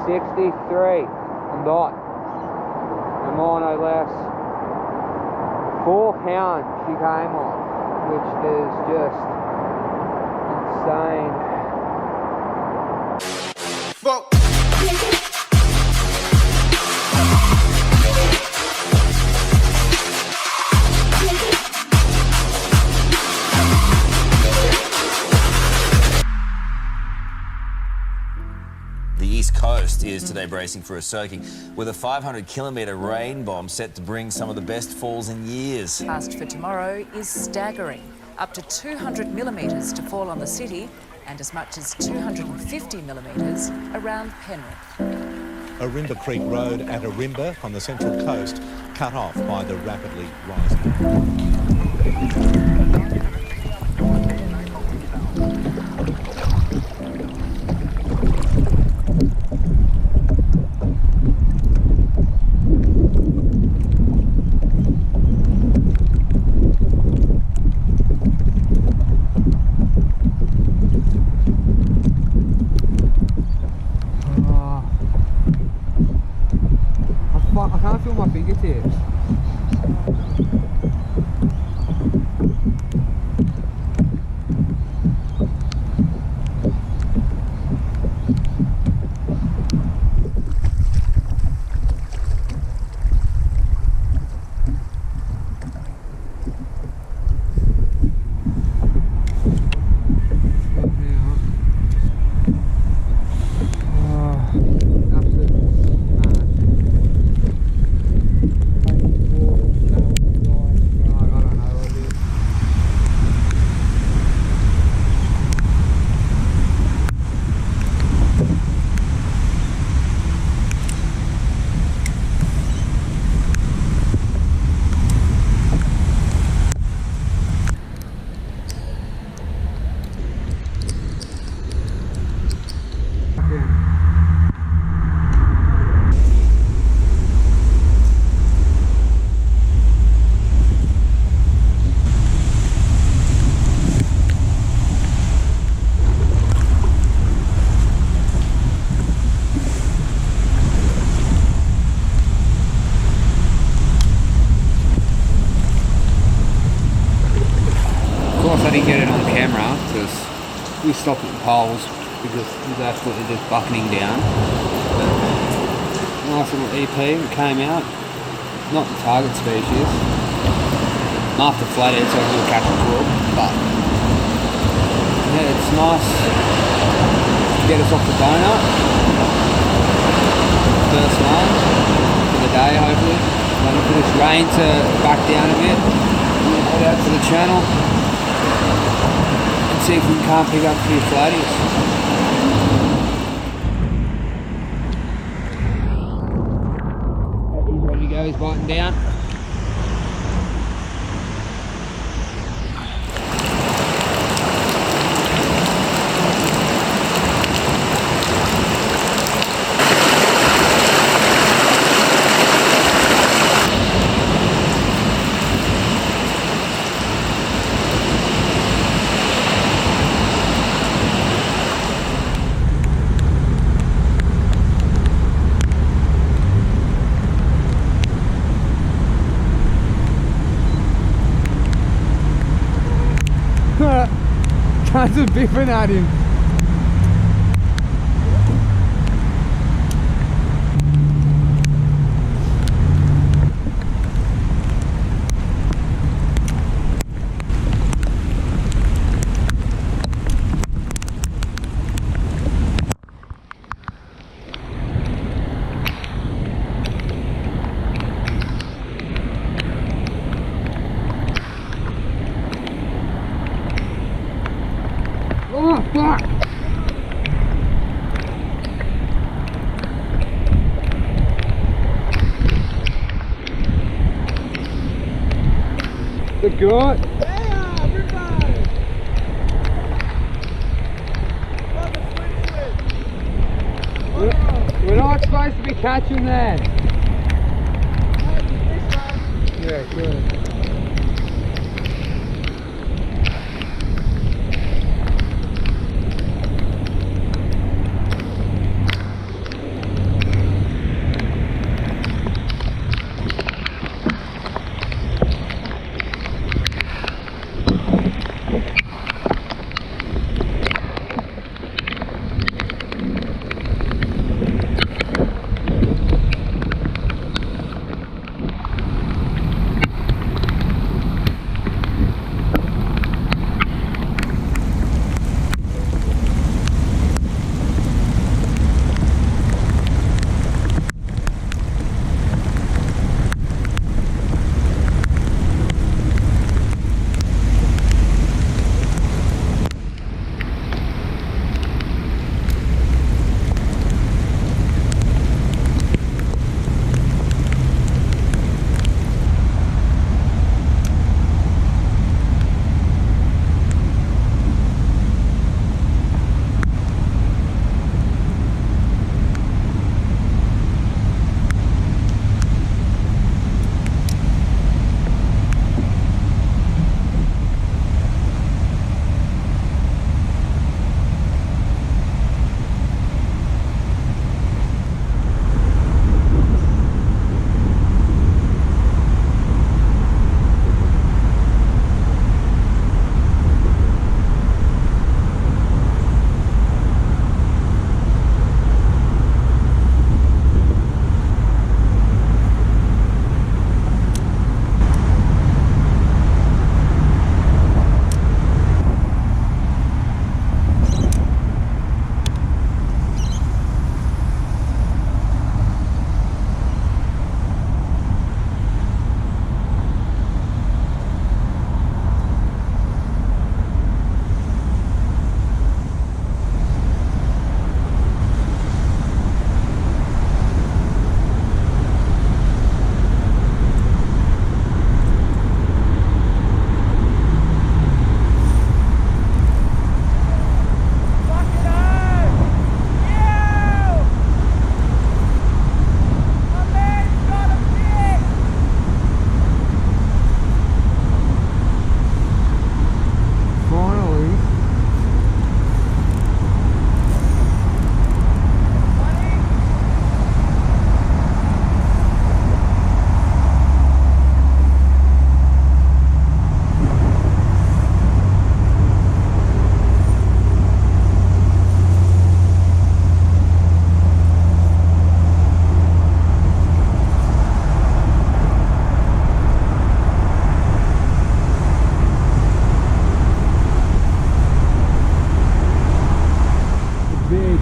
63 knot. And more no less. 4 pound she came on, which is just insane. Fuck. The East Coast is today bracing for a soaking with a 500-kilometre rain bomb set to bring some of the best falls in years. Forecast for tomorrow is staggering. Up to 200 millimetres to fall on the city and as much as 250 millimetres around Penrith. Arimba Creek Road at Arimba on the Central Coast cut off by the rapidly rising. I can't feel my fingertips. I didn't get it on camera because we stopped at the poles because it was absolutely just bucketing down. But nice little EP, it came out. Not the target species. I'm after Flathead, so I will catch a twirl. But yeah, it's nice to get us off the boner. First one for the day, hopefully. Waiting for this rain to back down a bit. Head out to the channel. See if we can't pick up a few flatties. He's ready to go, he's biting down. Tons of biffing at him. Oh, fuck! The gut! Yeah, everybody! We're not supposed to be catching that. Yeah, good. big.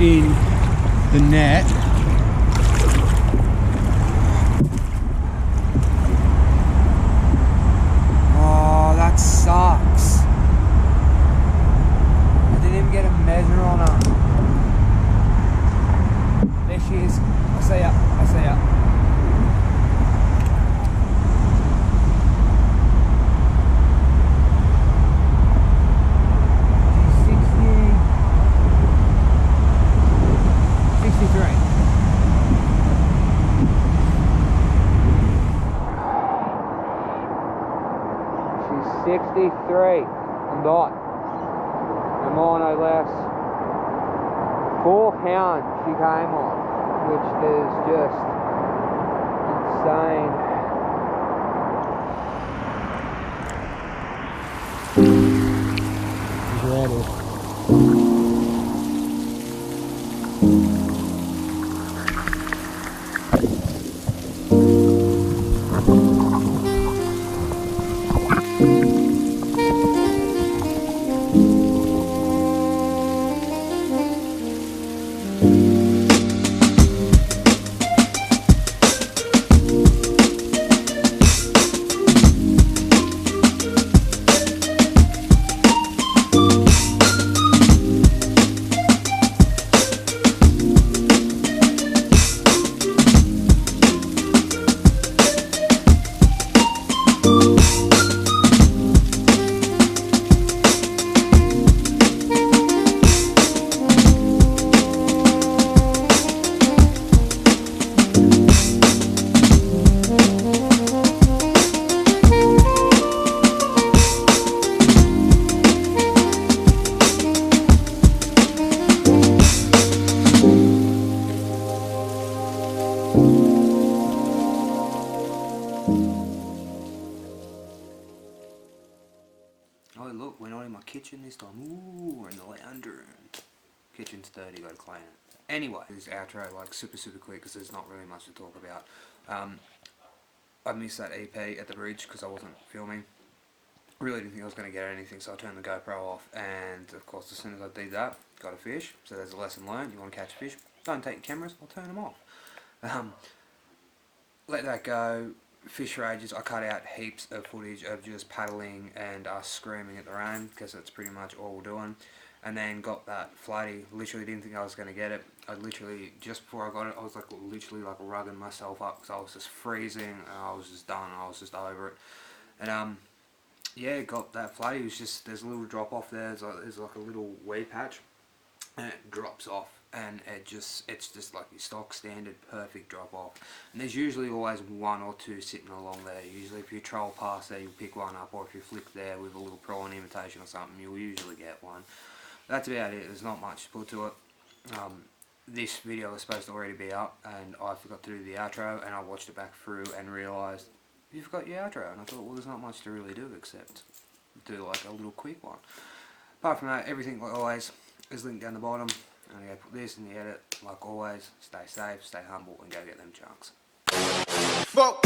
In the net. Oh, that sucks. I didn't even get a measure on her. There she is. I see her. I see her. She's 63 and dot. No more, no less. 4 pounds she came on, which is just insane. She's ready. Oh look, we're not in my kitchen this time. Ooh, we're in the lounge room. Kitchen's dirty, gotta clean it. Anyway, this outro like super quick because there's not really much to talk about. I missed that EP at the bridge because I wasn't filming. Really didn't think I was going to get anything, so I turned the GoPro off, and of course as soon as I did that, got a fish. So there's a lesson learned: you want to catch a fish, don't take your cameras or turn them off. let that go. Fish for ages. I cut out heaps of footage of just paddling and us screaming at the rain, because that's pretty much all we're doing. And then got that flighty. Literally didn't think I was going to get it. I literally, just before I got it, I was like literally like rugging myself up because I was just freezing and I was just done. I was just over it. And yeah, got that flighty. It was just, there's a little drop off there. There's like a little weed patch, and it drops off. And it's just like your stock standard perfect drop off. And there's usually always one or two sitting along there. Usually if you troll past there, you'll pick one up, or if you flick there with a little prawn imitation or something, you'll usually get one. That's about it. There's not much to put to it. This video was supposed to already be up, and I forgot to do the outro, and I watched it back through and realised you forgot your outro. And I thought, well, there's not much to really do except do like a little quick one. Apart from that, everything like always is linked down the bottom. I'm going to put this in the edit, like always. Stay safe, stay humble, and go get them chunks. Fuck.